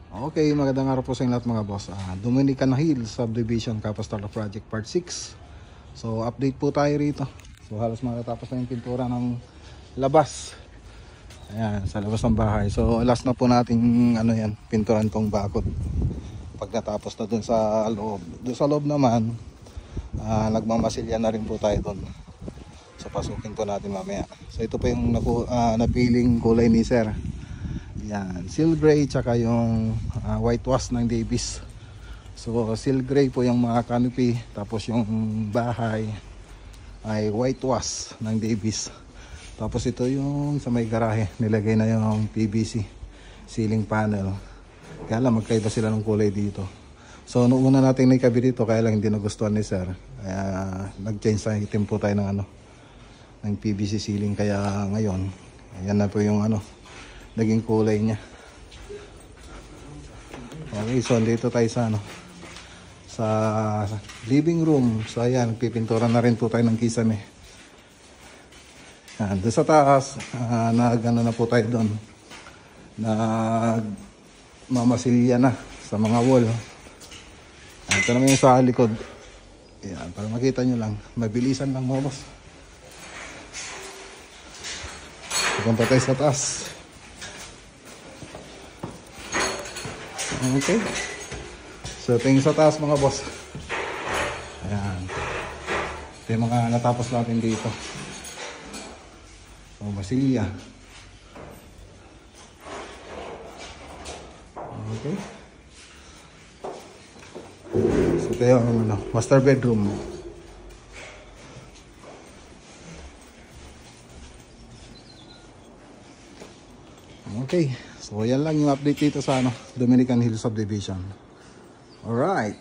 Okay, magandang araw po sa inyo lahat mga boss. Dominican Hills Subdivision Capastala Project Part 6. So update po tayo rito. So halos matatapos na yung pintura ng labas. Ayan, sa labas ng bahay. So last na po nating pinturan tong bakod. Pag natapos na dun sa loob. Dun sa loob naman, nagmamasilya na rin po tayo dun. So pasukin po natin mamaya. So ito po yung napiling kulay ni sir. Yan, seal gray tsaka yung whitewash ng Davis. So seal gray po yung mga canopy, tapos yung bahay ay whitewash ng Davis. Tapos ito yung sa may garahe, nilagay na yung PVC ceiling panel. Kaya lang magkaiba sila ng kulay dito. So noong una natin naikabit dito, kaya lang hindi nagustuhan ni sir. Kaya nag-change sa item po tayo ng ng PVC ceiling. Kaya ngayon, ayan na po yung naging kulay niya. Okay, so dito tayo sa sa living room. So ayan, pipintura na rin po tayo ng kisame. Doon sa taas, nagano na po tayo doon. Mamasilya na sa mga wall. Ito naman yung sa likod. Ayan, para makita nyo lang. Mabilisan lang mga boss. Pupunta tayo sa taas. Okay. So ito yung sa taas mga boss. Ayan. Ito yung mga natapos natin dito. So masilya. Okay. So ito yung master bedroom. Okay. So yan lang yung update dito sa Dominican Hills Subdivision. Alright.